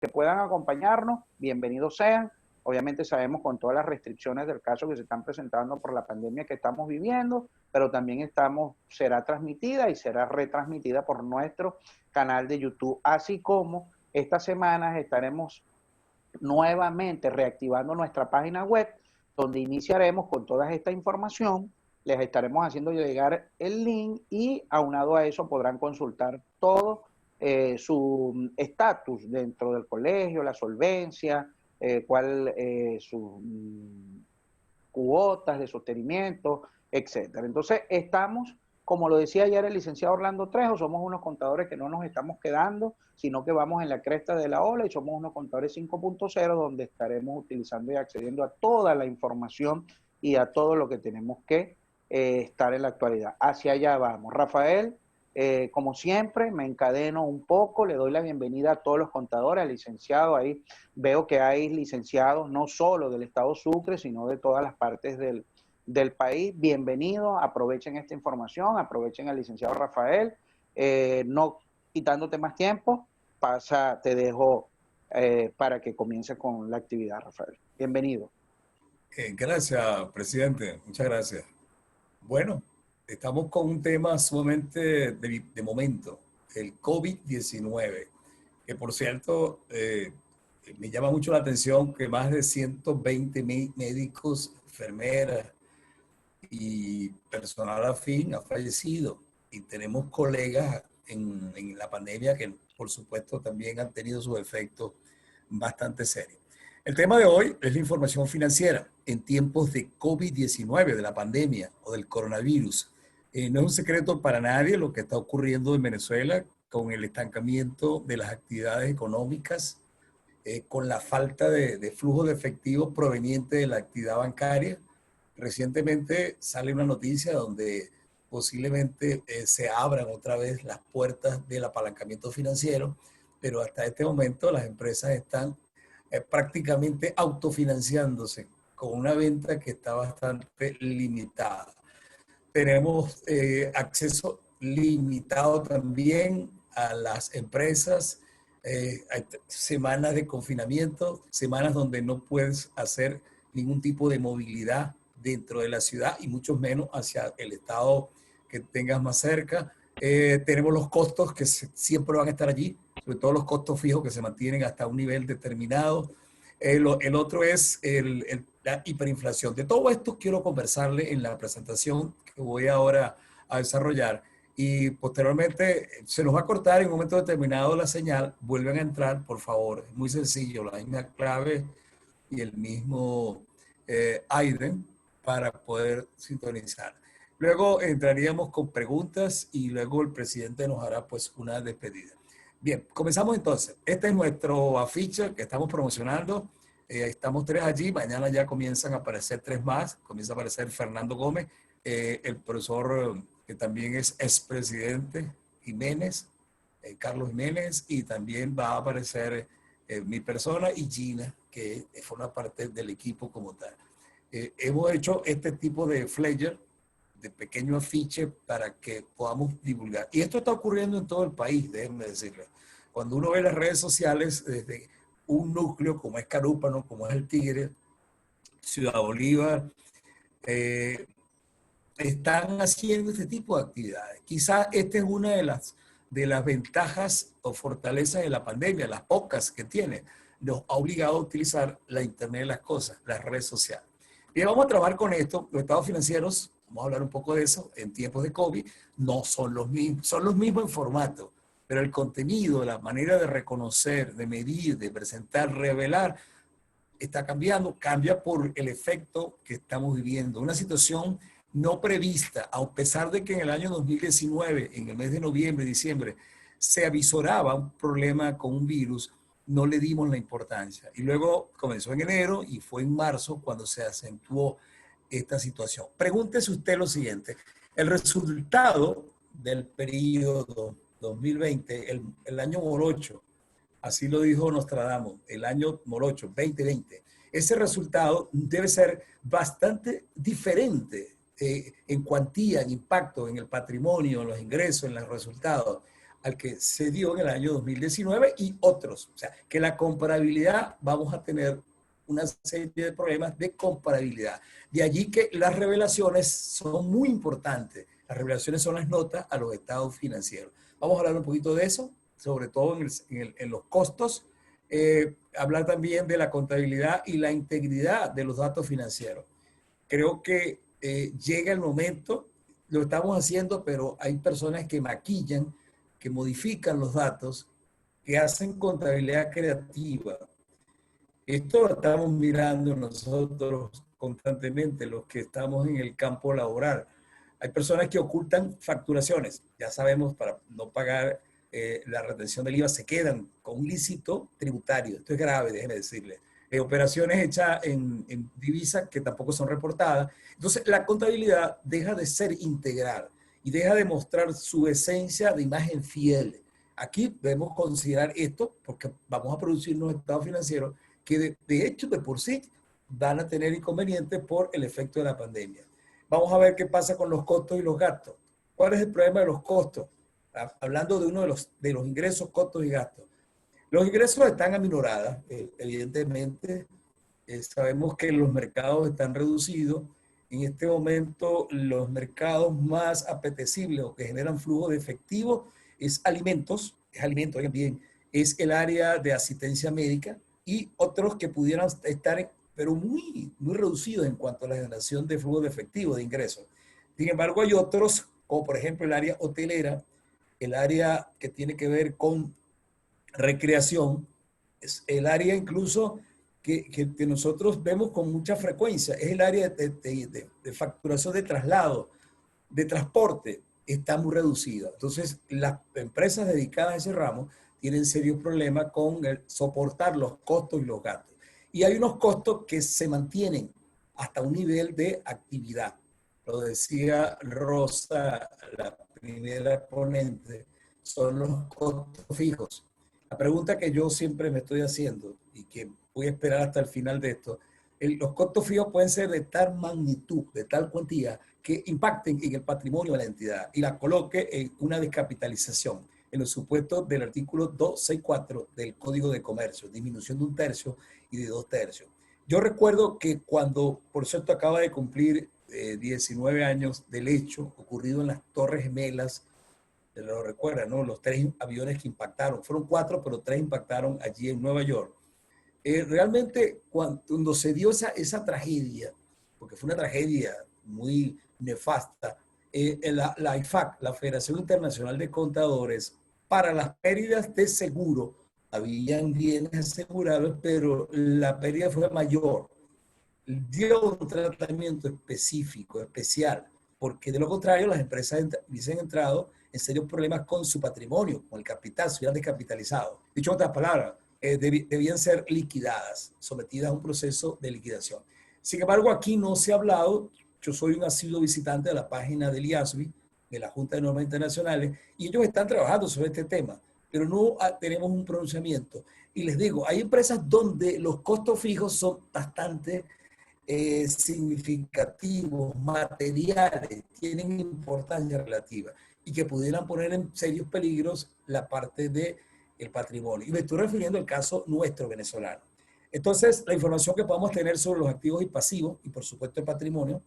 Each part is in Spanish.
que puedan acompañarnos, bienvenidos sean. Obviamente sabemos con todas las restricciones del caso que se están presentando por la pandemia que estamos viviendo, pero también será transmitida y será retransmitida por nuestro canal de YouTube, así como estas semanas estaremos nuevamente reactivando nuestra página web, donde iniciaremos con toda esta información. Les estaremos haciendo llegar el link y aunado a eso podrán consultar todo su estatus dentro del colegio, la solvencia, sus cuotas de sostenimiento, etcétera. Entonces estamos, como lo decía ayer el licenciado Orlando Trejo, somos unos contadores que no nos estamos quedando, sino que vamos en la cresta de la ola y somos unos contadores 5.0, donde estaremos utilizando y accediendo a toda la información y a todo lo que tenemos que estar en la actualidad. Hacia allá vamos. Rafael, como siempre, me encadeno un poco, le doy la bienvenida a todos los contadores, al licenciado. Ahí veo que hay licenciados no solo del estado Sucre, sino de todas las partes del país. Bienvenidos, aprovechen esta información, aprovechen al licenciado Rafael. No quitándote más tiempo, te dejo para que comience con la actividad, Rafael. Bienvenido. Gracias, presidente. Muchas gracias. Bueno, estamos con un tema sumamente de momento, el COVID-19, que por cierto me llama mucho la atención que más de 120 médicos, enfermeras y personal afín ha fallecido. Y tenemos colegas en la pandemia que por supuesto también han tenido sus efectos bastante serios. El tema de hoy es la información financiera en tiempos de COVID-19, de la pandemia o del coronavirus. No es un secreto para nadie lo que está ocurriendo en Venezuela con el estancamiento de las actividades económicas, con la falta de flujo de efectivo proveniente de la actividad bancaria. Recientemente sale una noticia donde posiblemente se abran otra vez las puertas del apalancamiento financiero, pero hasta este momento las empresas están prácticamente autofinanciándose con una venta que está bastante limitada. Tenemos acceso limitado también a las empresas, hay semanas de confinamiento, semanas donde no puedes hacer ningún tipo de movilidad dentro de la ciudad y mucho menos hacia el estado que tengas más cerca. Tenemos los costos que siempre van a estar allí, sobre todo los costos fijos que se mantienen hasta un nivel determinado. El otro es la hiperinflación. De todo esto quiero conversarle en la presentación que voy ahora a desarrollar y posteriormente se nos va a cortar en un momento determinado la señal. Vuelven a entrar, por favor. Es muy sencillo, la misma clave y el mismo IDEN para poder sintonizar. Luego entraríamos con preguntas y luego el presidente nos hará pues una despedida. Bien, comenzamos entonces. Este es nuestro afiche que estamos promocionando. Estamos 3 allí, mañana ya comienzan a aparecer 3 más. Comienza a aparecer Fernando Gómez, el profesor que también es expresidente Jiménez, Carlos Jiménez, y también va a aparecer mi persona y Gina, que forma parte del equipo como tal. Hemos hecho este tipo de flyer, de pequeño afiche para que podamos divulgar. Y esto está ocurriendo en todo el país, déjenme decirles. Cuando uno ve las redes sociales, desde un núcleo como es Carúpano, como es el Tigre, Ciudad Bolívar, están haciendo este tipo de actividades. Quizás esta es una de las ventajas o fortalezas de la pandemia, las pocas que tiene. Nos ha obligado a utilizar la Internet de las cosas, las redes sociales. Bien, vamos a trabajar con esto. Los estados financieros, vamos a hablar un poco de eso, en tiempos de COVID, no son los mismos en formato, pero el contenido, la manera de reconocer, de medir, de presentar, revelar, está cambiando, cambia por el efecto que estamos viviendo. Una situación no prevista, a pesar de que en el año 2019, en el mes de noviembre, diciembre, se avisoraba un problema con un virus, no le dimos la importancia. Y luego comenzó en enero y fue en marzo cuando se acentuó esta situación. Pregúntese usted lo siguiente, el resultado del periodo 2020, el año morocho, así lo dijo Nostradamus, el año morocho, 2020, ese resultado debe ser bastante diferente en cuantía, en impacto, en el patrimonio, en los ingresos, en los resultados, al que se dio en el año 2019 y otros. O sea, que la comparabilidad vamos a tener una serie de problemas de comparabilidad. De allí que las revelaciones son muy importantes. Las revelaciones son las notas a los estados financieros. Vamos a hablar un poquito de eso, sobre todo en los costos. Hablar también de la contabilidad y la integridad de los datos financieros. Creo que llega el momento, lo estamos haciendo, pero hay personas que maquillan, que modifican los datos, que hacen contabilidad creativa. Esto lo estamos mirando nosotros constantemente, los que estamos en el campo laboral. Hay personas que ocultan facturaciones. Ya sabemos, para no pagar la retención del IVA, se quedan con un lícito tributario. Esto es grave, déjenme decirle. Operaciones hechas en divisas que tampoco son reportadas. Entonces, la contabilidad deja de ser integral y deja de mostrar su esencia de imagen fiel. Aquí debemos considerar esto porque vamos a producir unos estados financieros que de hecho, de por sí, van a tener inconvenientes por el efecto de la pandemia. Vamos a ver qué pasa con los costos y los gastos. ¿Cuál es el problema de los costos? Hablando de uno de los ingresos, costos y gastos. Los ingresos están aminorados, evidentemente. Sabemos que los mercados están reducidos. En este momento, los mercados más apetecibles o que generan flujo de efectivo es alimentos, oigan bien, es el área de asistencia médica y otros que pudieran estar, pero muy, muy reducidos en cuanto a la generación de flujo de efectivo, de ingresos. Sin embargo, hay otros, como por ejemplo el área hotelera, el área que tiene que ver con recreación, es el área incluso que nosotros vemos con mucha frecuencia, es el área de facturación de traslado, de transporte, está muy reducida. Entonces, las empresas dedicadas a ese ramo tienen serios problemas con soportar los costos y los gastos. Y hay unos costos que se mantienen hasta un nivel de actividad. Lo decía Rosa, la primera ponente, son los costos fijos. La pregunta que yo siempre me estoy haciendo y que voy a esperar hasta el final de esto, los costos fijos pueden ser de tal magnitud, de tal cuantía, que impacten en el patrimonio de la entidad y la coloque en una descapitalización en los supuestos del artículo 264 del Código de Comercio, disminución de 1/3 y de 2/3. Yo recuerdo que cuando, por cierto, acaba de cumplir 19 años del hecho ocurrido en las Torres Gemelas, lo recuerdan, ¿no? Los 3 aviones que impactaron, fueron 4, pero 3 impactaron allí en Nueva York. Realmente cuando se dio esa tragedia, porque fue una tragedia muy nefasta, la IFAC, la Federación Internacional de Contadores, para las pérdidas de seguro, habían bienes asegurados, pero la pérdida fue mayor. Dio un tratamiento específico, especial, porque de lo contrario las empresas hubiesen entrado en serios problemas con su patrimonio, con el capital, se hubieran descapitalizado. Dicho en otras palabras, debían ser liquidadas, sometidas a un proceso de liquidación. Sin embargo, aquí no se ha hablado. Yo soy un asiduo visitante de la página del IASBI, de la Junta de Normas Internacionales, y ellos están trabajando sobre este tema, pero no tenemos un pronunciamiento. Y les digo, hay empresas donde los costos fijos son bastante significativos, materiales, tienen importancia relativa y que pudieran poner en serios peligros la parte del patrimonio. Y me estoy refiriendo al caso nuestro venezolano. Entonces, la información que podamos tener sobre los activos y pasivos, y por supuesto el patrimonio,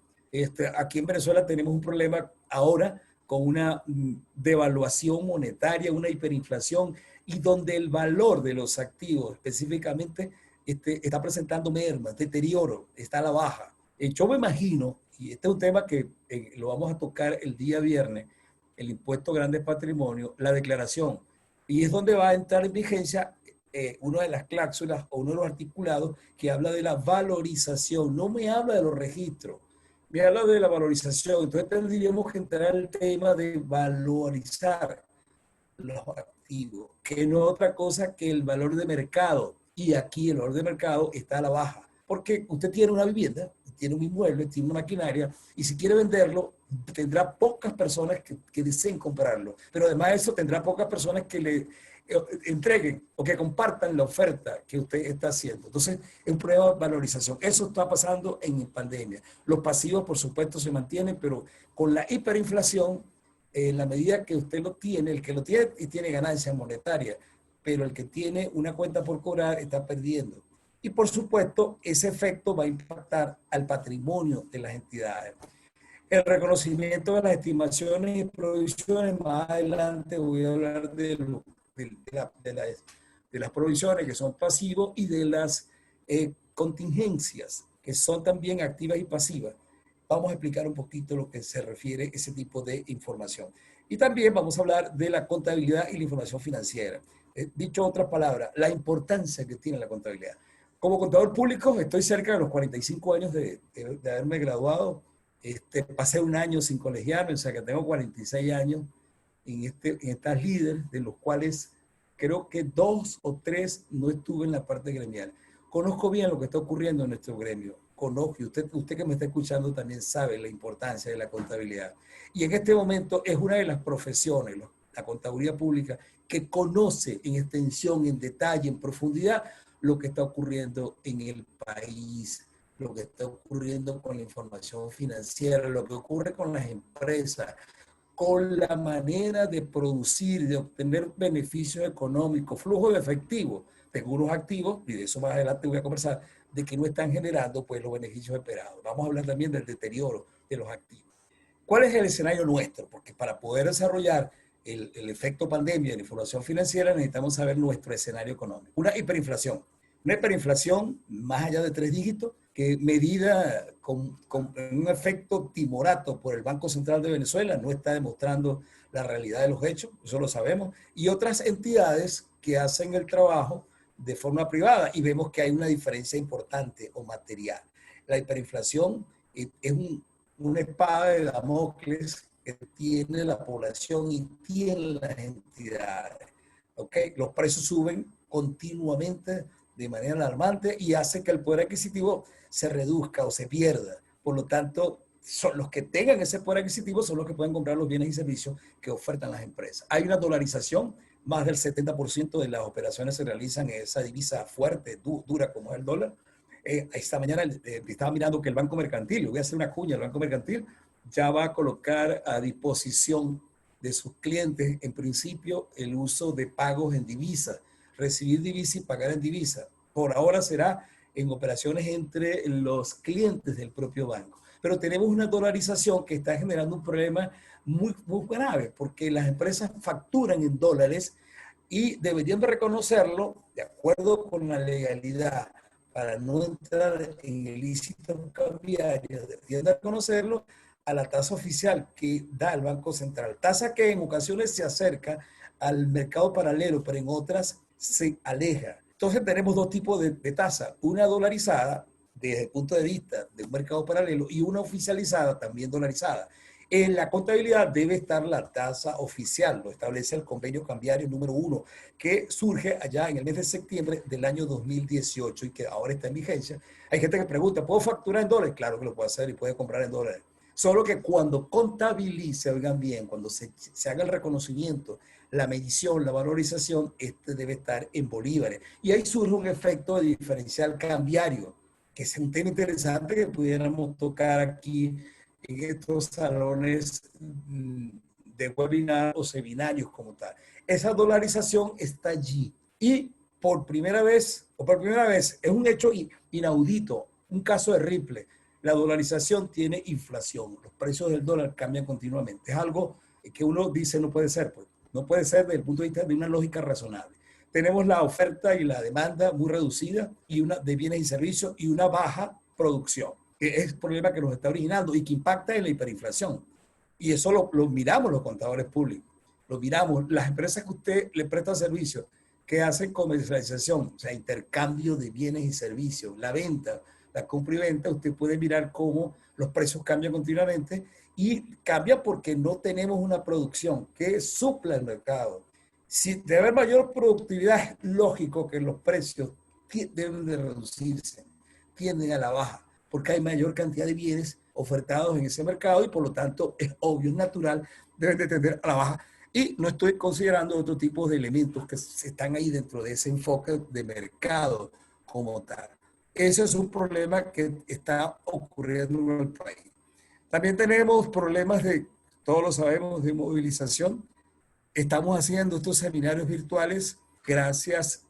aquí en Venezuela tenemos un problema ahora con una devaluación monetaria, una hiperinflación, y donde el valor de los activos específicamente está presentando merma, deterioro, está a la baja. Yo me imagino, y este es un tema que lo vamos a tocar el día viernes, el impuesto grande patrimonio, la declaración, y es donde va a entrar en vigencia una de las cláusulas o uno de los articulados que habla de la valorización, no me habla de los registros, me habla de la valorización. Entonces tendríamos que entrar al tema de valorizar los activos, que no es otra cosa que el valor de mercado. Y aquí el valor de mercado está a la baja, porque usted tiene una vivienda, tiene un inmueble, tiene una maquinaria, y si quiere venderlo, tendrá pocas personas que deseen comprarlo. Pero además de eso, tendrá pocas personas que le entreguen o que compartan la oferta que usted está haciendo. Entonces, es un problema de valorización. Eso está pasando en pandemia. Los pasivos, por supuesto, se mantienen, pero con la hiperinflación, en la medida que usted lo tiene, el que lo tiene y tiene ganancias monetarias, pero el que tiene una cuenta por cobrar está perdiendo. Y por supuesto, ese efecto va a impactar al patrimonio de las entidades. El reconocimiento de las estimaciones y provisiones, más adelante voy a hablar de las provisiones que son pasivos y de las contingencias que son también activas y pasivas. Vamos a explicar un poquito lo que se refiere a ese tipo de información. Y también vamos a hablar de la contabilidad y la información financiera. Dicho otras palabras, la importancia que tiene la contabilidad. Como contador público, estoy cerca de los 45 años de haberme graduado. Pasé un año sin colegiarme, o sea que tengo 46 años en estas líderes, de los cuales creo que 2 o 3 no estuve en la parte gremial. Conozco bien lo que está ocurriendo en nuestro gremio. Conozco, y usted que me está escuchando también sabe la importancia de la contabilidad. Y en este momento es una de las profesiones, la contaduría pública, que conoce en extensión, en detalle, en profundidad, lo que está ocurriendo en el país, lo que está ocurriendo con la información financiera, lo que ocurre con las empresas, con la manera de producir, de obtener beneficios económicos, flujo de efectivo de unos activos, y de eso más adelante voy a conversar, de que no están generando pues los beneficios esperados. Vamos a hablar también del deterioro de los activos. ¿Cuál es el escenario nuestro? Porque para poder desarrollar el efecto pandemia de la información financiera necesitamos saber nuestro escenario económico. Una hiperinflación más allá de 3 dígitos, que medida con un efecto timorato por el Banco Central de Venezuela, no está demostrando la realidad de los hechos, eso lo sabemos, y otras entidades que hacen el trabajo de forma privada, y vemos que hay una diferencia importante o material. La hiperinflación es una espada de Damocles que tiene la población y tiene las entidades. ¿Okay? Los precios suben continuamente de manera alarmante y hace que el poder adquisitivo se reduzca o se pierda. Por lo tanto, son los que tengan ese poder adquisitivo son los que pueden comprar los bienes y servicios que ofertan las empresas. Hay una dolarización, más del 70% de las operaciones se realizan en esa divisa fuerte, dura como es el dólar. Esta mañana estaba mirando que el Banco Mercantil, voy a hacer una cuña, el Banco Mercantil ya va a colocar a disposición de sus clientes, en principio, el uso de pagos en divisa, recibir divisa y pagar en divisa. Por ahora será en operaciones entre los clientes del propio banco. Pero tenemos una dolarización que está generando un problema muy grave, porque las empresas facturan en dólares y deberían de reconocerlo de acuerdo con la legalidad para no entrar en ilícitos cambiarios, deberían de reconocerlo a la tasa oficial que da el Banco Central. Tasa que en ocasiones se acerca al mercado paralelo, pero en otras se aleja. Entonces tenemos 2 tipos de tasa, una dolarizada desde el punto de vista de un mercado paralelo y una oficializada también dolarizada. En la contabilidad debe estar la tasa oficial, lo establece el convenio cambiario número 1, que surge allá en el mes de septiembre del año 2018 y que ahora está en vigencia. Hay gente que pregunta, ¿puedo facturar en dólares? Claro que lo puede hacer y puede comprar en dólares. Solo que cuando contabilice, oigan bien, cuando se haga el reconocimiento, la medición, la valorización, debe estar en bolívares. Y ahí surge un efecto de diferencial cambiario, que es un tema interesante que pudiéramos tocar aquí en estos salones de webinar o seminarios como tal. Esa dolarización está allí. Y por primera vez es un hecho inaudito, un caso de Ripple. La dolarización tiene inflación. Los precios del dólar cambian continuamente. Es algo que uno dice no puede ser, pues. No puede ser desde el punto de vista de una lógica razonable. Tenemos la oferta y la demanda muy reducida y de bienes y servicios y una baja producción, que es el problema que nos está originando y que impacta en la hiperinflación. Y eso lo miramos los contadores públicos. Lo miramos. Las empresas que usted le presta servicios, que hacen comercialización, o sea, intercambio de bienes y servicios, la venta, la compra y venta, usted puede mirar cómo los precios cambian continuamente y cambia porque no tenemos una producción que supla el mercado. Si debe haber mayor productividad, es lógico que los precios deben de reducirse, tienden a la baja, porque hay mayor cantidad de bienes ofertados en ese mercado y por lo tanto es obvio, es natural, deben de tender a la baja. Y no estoy considerando otro tipo de elementos que están ahí dentro de ese enfoque de mercado como tal. Ese es un problema que está ocurriendo en el país. También tenemos problemas de todos lo sabemos, de movilización. Estamos haciendo estos seminarios virtuales gracias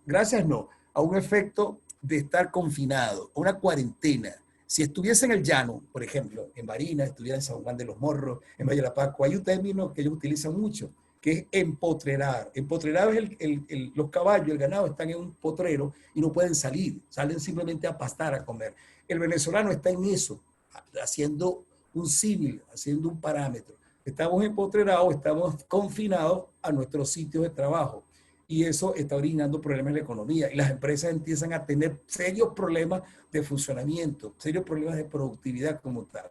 no, a un efecto de estar confinado, a una cuarentena. Si estuviese en el llano, por ejemplo, en Barinas, estuviera en San Juan de los Morros, en Valle de la Pascua, hay un término que ellos utilizan mucho, que es empotrerar. Empotrerar es los caballos, el ganado están en un potrero y no pueden salir, salen simplemente a pastar, a comer. El venezolano está en eso, haciendo un símil, haciendo un parámetro. Estamos empotrerados, estamos confinados a nuestros sitios de trabajo y eso está originando problemas en la economía y las empresas empiezan a tener serios problemas de funcionamiento, serios problemas de productividad como tal.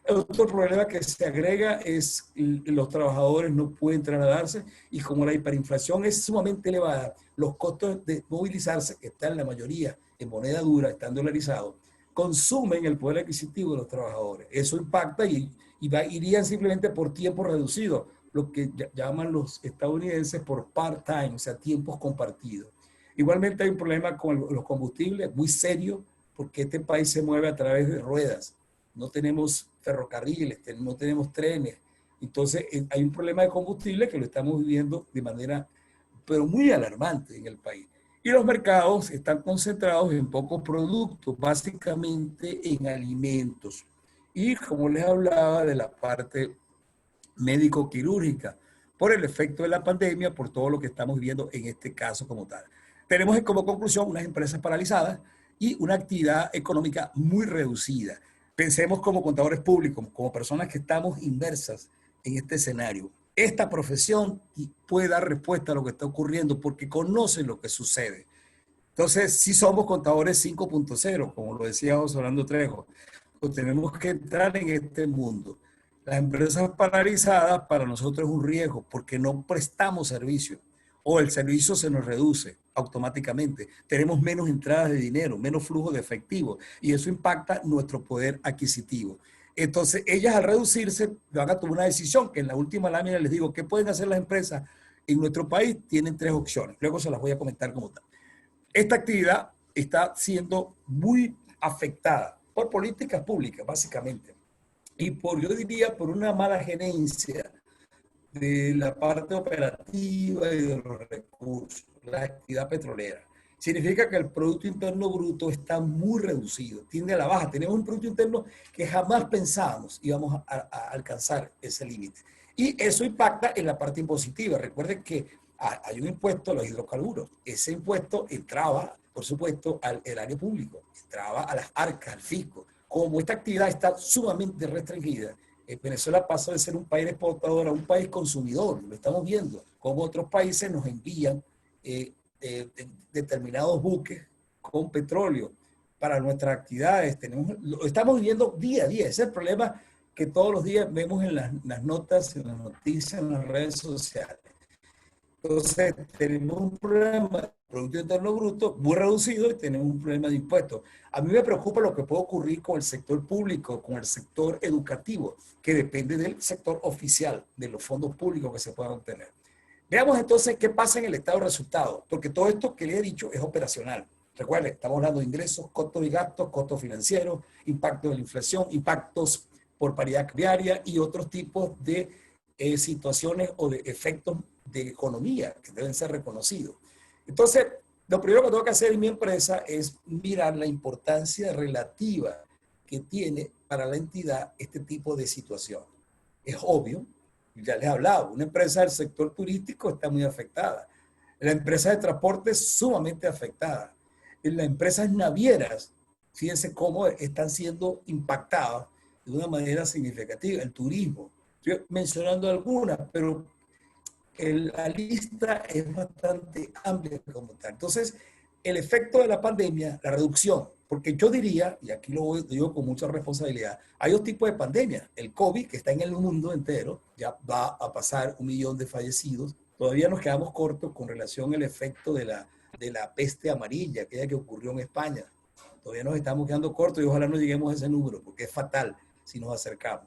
Otro problema que se agrega es los trabajadores no pueden trasladarse y como la hiperinflación es sumamente elevada, los costos de movilizarse, que están la mayoría en moneda dura, están dolarizados, consumen el poder adquisitivo de los trabajadores. Eso impacta irían simplemente por tiempo reducido, lo que llaman los estadounidenses por part-time, o sea, tiempos compartidos. Igualmente hay un problema con los combustibles muy serio, porque este país se mueve a través de ruedas. No tenemos ferrocarriles, no tenemos trenes. Entonces hay un problema de combustible que lo estamos viviendo de manera, pero muy alarmante en el país. Y los mercados están concentrados en pocos productos, básicamente en alimentos. Y como les hablaba de la parte médico-quirúrgica, por el efecto de la pandemia, por todo lo que estamos viviendo en este caso como tal. Tenemos como conclusión unas empresas paralizadas y una actividad económica muy reducida. Pensemos como contadores públicos, como personas que estamos inmersas en este escenario. Esta profesión puede dar respuesta a lo que está ocurriendo porque conocen lo que sucede. Entonces, si somos contadores 5.0, como lo decía José Orlando Trejo, pues tenemos que entrar en este mundo. Las empresas paralizadas para nosotros es un riesgo porque no prestamos servicio o el servicio se nos reduce automáticamente. Tenemos menos entradas de dinero, menos flujo de efectivo y eso impacta nuestro poder adquisitivo. Entonces, ellas al reducirse van a tomar una decisión que en la última lámina les digo, ¿qué pueden hacer las empresas? En nuestro país tienen tres opciones. Luego se las voy a comentar como tal. Esta actividad está siendo muy afectada por políticas públicas, básicamente, y yo diría, por una mala gerencia de la parte operativa y de los recursos, la actividad petrolera. Significa que el Producto Interno Bruto está muy reducido, tiende a la baja. Tenemos un Producto Interno que jamás pensábamos íbamos a alcanzar ese límite. Y eso impacta en la parte impositiva. Recuerden que hay un impuesto a los hidrocarburos. Ese impuesto entraba, por supuesto, al erario público, entraba a las arcas, al fisco. Como esta actividad está sumamente restringida, Venezuela pasó de ser un país exportador a un país consumidor. Lo estamos viendo, como otros países nos envían determinados buques con petróleo para nuestras actividades. Lo estamos viviendo día a día. Ese es el problema que todos los días vemos en las notas, en las noticias, en las redes sociales. Entonces, tenemos un problema de Producto Interno Bruto muy reducido y tenemos un problema de impuestos. A mí me preocupa lo que puede ocurrir con el sector público, con el sector educativo, que depende del sector oficial, de los fondos públicos que se puedan obtener. Veamos entonces qué pasa en el estado de resultados, porque todo esto que les he dicho es operacional. Recuerden, estamos hablando de ingresos, costos y gastos, costos financieros, impacto de la inflación, impactos por paridad cambiaria y otros tipos de situaciones o de efectos de economía que deben ser reconocidos. Entonces, lo primero que tengo que hacer en mi empresa es mirar la importancia relativa que tiene para la entidad este tipo de situación. Es obvio, ya les he hablado, una empresa del sector turístico está muy afectada. La empresa de transporte es sumamente afectada. Las empresas navieras, fíjense cómo están siendo impactadas de una manera significativa. El turismo, estoy mencionando algunas, pero la lista es bastante amplia como tal. Entonces, el efecto de la pandemia, la reducción, porque yo diría, y aquí lo digo con mucha responsabilidad, hay dos tipos de pandemia. El COVID, que está en el mundo entero, ya va a pasar 1 millón de fallecidos. Todavía nos quedamos cortos con relación al efecto de la peste amarilla, aquella que ocurrió en España. Todavía nos estamos quedando cortos y ojalá no lleguemos a ese número, porque es fatal si nos acercamos.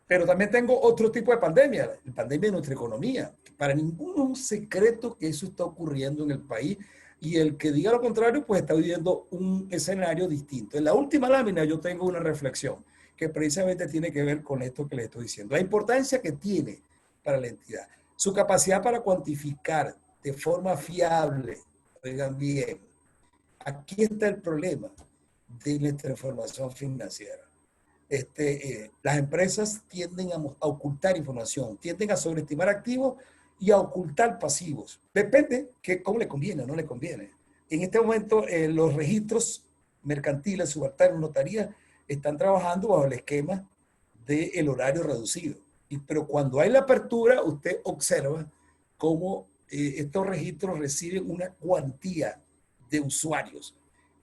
Pero también tengo otro tipo de pandemia, la pandemia de nuestra economía. Para ninguno es un secreto que eso está ocurriendo en el país y el que diga lo contrario, pues está viviendo un escenario distinto. En la última lámina yo tengo una reflexión que precisamente tiene que ver con esto que le estoy diciendo. La importancia que tiene para la entidad, su capacidad para cuantificar de forma fiable, oigan bien, aquí está el problema de nuestra información financiera. Las empresas tienden a ocultar información, tienden a sobreestimar activos y a ocultar pasivos. Depende que cómo le conviene o no le conviene. En este momento, los registros mercantiles, subalternos, notarías, están trabajando bajo el esquema del horario reducido. Pero cuando hay la apertura, usted observa cómo estos registros reciben una cuantía de usuarios.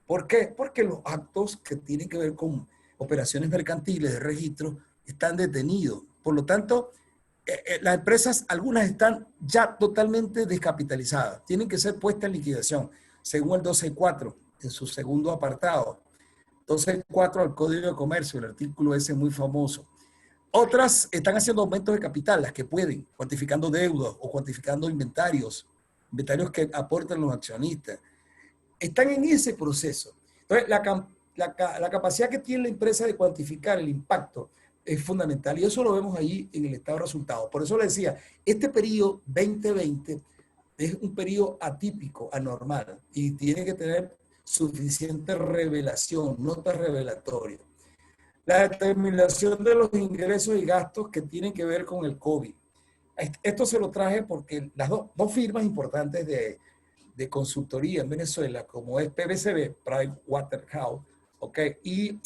¿Por qué? Porque los actos que tienen que ver con operaciones mercantiles de registro están detenidos. Por lo tanto, las empresas, algunas están ya totalmente descapitalizadas. Tienen que ser puestas en liquidación, según el 12.4, en su segundo apartado. 12.4 al Código de Comercio, el artículo ese muy famoso. Otras están haciendo aumentos de capital, las que pueden, cuantificando deudas o cuantificando inventarios que aportan los accionistas. Están en ese proceso. Entonces, la capacidad que tiene la empresa de cuantificar el impacto es fundamental y eso lo vemos ahí en el estado de resultados. Por eso le decía, este periodo 2020 es un periodo atípico, anormal y tiene que tener suficiente revelación, notas revelatorias. La determinación de los ingresos y gastos que tienen que ver con el COVID. Esto se lo traje porque las dos firmas importantes de consultoría en Venezuela, como es PwC, Pricewaterhouse, ¿ok? Y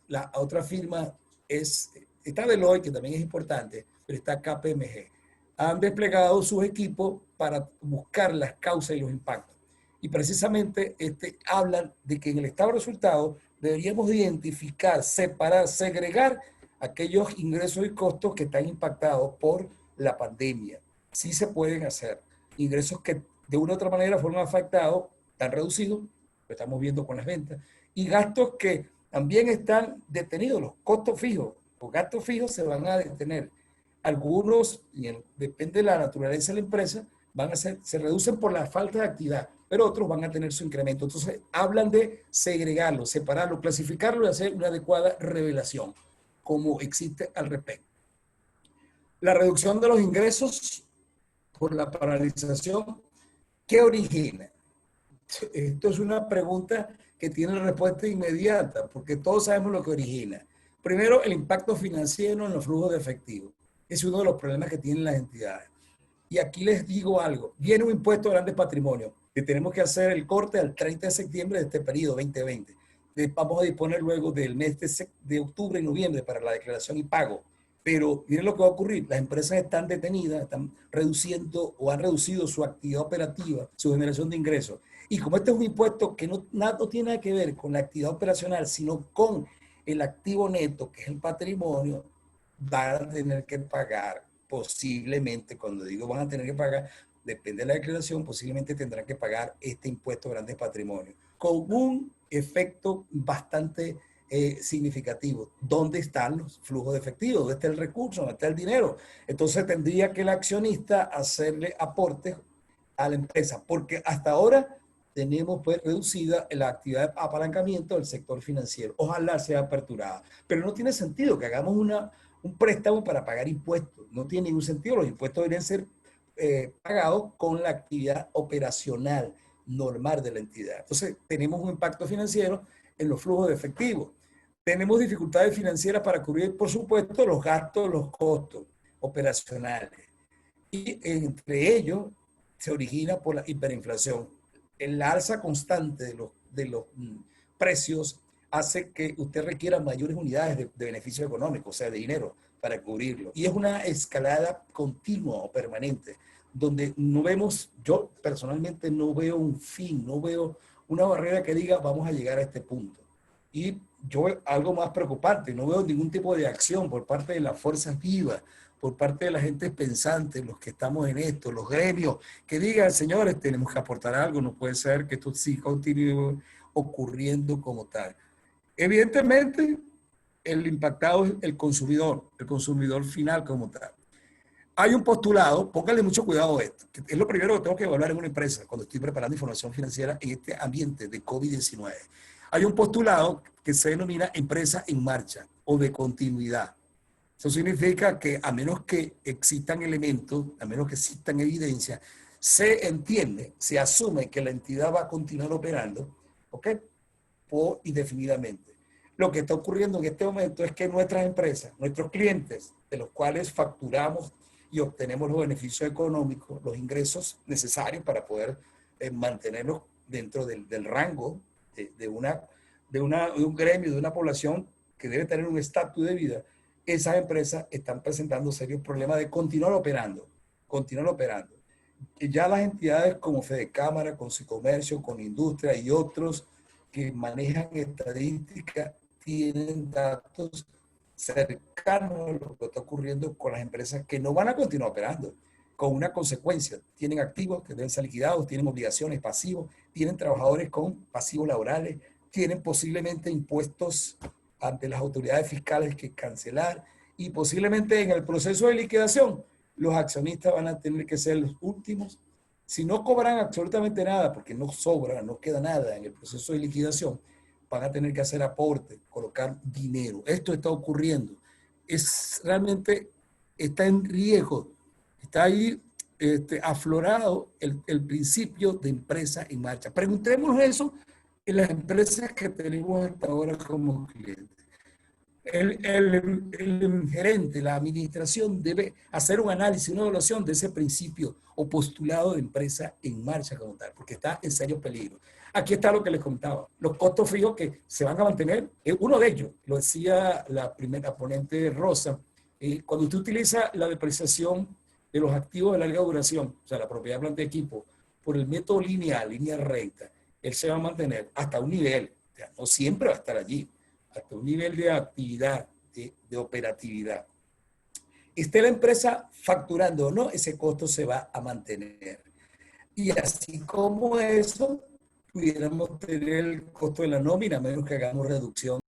la otra firma está Deloitte, que también es importante, pero está KPMG. Han desplegado sus equipos para buscar las causas y los impactos. Y precisamente hablan de que en el estado de resultados deberíamos identificar, separar, segregar aquellos ingresos y costos que están impactados por la pandemia. Sí se pueden hacer. Ingresos que de una u otra manera fueron afectados, están reducidos, lo estamos viendo con las ventas, y gastos que también están detenidos, los costos fijos. Los gastos fijos se van a detener. Algunos, depende de la naturaleza de la empresa, se reducen por la falta de actividad, pero otros van a tener su incremento. Entonces, hablan de segregarlo, separarlo, clasificarlo y hacer una adecuada revelación, como existe al respecto. La reducción de los ingresos por la paralización, ¿qué origina? Esto es una pregunta que tiene respuesta inmediata, porque todos sabemos lo que origina. Primero, el impacto financiero en los flujos de efectivo. Es uno de los problemas que tienen las entidades. Y aquí les digo algo. Viene un impuesto de grandes patrimonios, que tenemos que hacer el corte al 30 de septiembre de este periodo 2020. Vamos a disponer luego del mes de octubre y noviembre para la declaración y pago. Pero miren lo que va a ocurrir. Las empresas están detenidas, están reduciendo o han reducido su actividad operativa, su generación de ingresos. Y como este es un impuesto que no tiene nada que ver con la actividad operacional, sino con el activo neto, que es el patrimonio, van a tener que pagar posiblemente, cuando digo van a tener que pagar, depende de la declaración, posiblemente tendrán que pagar este impuesto de grandes patrimonios, con un efecto bastante significativo. ¿Dónde están los flujos de efectivo? ¿Dónde está el recurso? ¿Dónde está el dinero? Entonces tendría que el accionista hacerle aportes a la empresa, porque hasta ahora tenemos pues reducida la actividad de apalancamiento del sector financiero. Ojalá sea aperturada, pero no tiene sentido que hagamos un préstamo para pagar impuestos. No tiene ningún sentido. Los impuestos deberían ser pagados con la actividad operacional normal de la entidad. Entonces, tenemos un impacto financiero en los flujos de efectivo. Tenemos dificultades financieras para cubrir, por supuesto, los gastos, los costos operacionales. Y entre ellos se origina por la hiperinflación. El alza constante de los precios hace que usted requiera mayores unidades de beneficio económico, o sea, de dinero, para cubrirlo. Y es una escalada continua o permanente, donde no vemos, yo personalmente no veo un fin, no veo una barrera que diga vamos a llegar a este punto. Y yo veo algo más preocupante, no veo ningún tipo de acción por parte de las fuerzas vivas, por parte de la gente pensante, los que estamos en esto, los gremios, que digan, señores, tenemos que aportar algo, no puede ser que esto sí continúe ocurriendo como tal. Evidentemente, el impactado es el consumidor final como tal. Hay un postulado, póngale mucho cuidado a esto, que es lo primero que tengo que evaluar en una empresa cuando estoy preparando información financiera en este ambiente de COVID-19. Hay un postulado que se denomina empresa en marcha. o de continuidad. Eso significa que a menos que existan elementos, a menos que existan evidencia, se entiende, se asume que la entidad va a continuar operando, ¿ok? Indefinidamente. Lo que está ocurriendo en este momento es que nuestras empresas, nuestros clientes, de los cuales facturamos y obtenemos los beneficios económicos, los ingresos necesarios para poder mantenernos dentro del rango de un gremio, de una población que debe tener un estatus de vida, esas empresas están presentando serios problemas de continuar operando. Ya las entidades como Fedecámara, con su comercio, con industria y otros que manejan estadísticas tienen datos cercanos a lo que está ocurriendo con las empresas que no van a continuar operando, con una consecuencia. Tienen activos que deben ser liquidados, tienen obligaciones pasivos, tienen trabajadores con pasivos laborales, tienen posiblemente impuestos ante las autoridades fiscales que cancelar y posiblemente en el proceso de liquidación los accionistas van a tener que ser los últimos. Si no cobran absolutamente nada, porque no sobra, no queda nada en el proceso de liquidación, van a tener que hacer aporte, colocar dinero. Esto está ocurriendo. Realmente está en riesgo. Está ahí aflorado el principio de empresa en marcha. Preguntémonos eso en las empresas que tenemos hasta ahora como clientes. El gerente, la administración debe hacer un análisis, una evaluación de ese principio o postulado de empresa en marcha como tal, porque está en serio peligro. Aquí está lo que les contaba, los costos fijos que se van a mantener, uno de ellos, lo decía la primera ponente Rosa, cuando usted utiliza la depreciación de los activos de larga duración, o sea, la propiedad, planta y equipo, por el método lineal, línea recta, él se va a mantener hasta un nivel, o sea, no siempre va a estar allí, hasta un nivel de actividad, de operatividad. Esté la empresa facturando o no, ese costo se va a mantener. Y así como eso, pudiéramos tener el costo de la nómina, a menos que hagamos reducción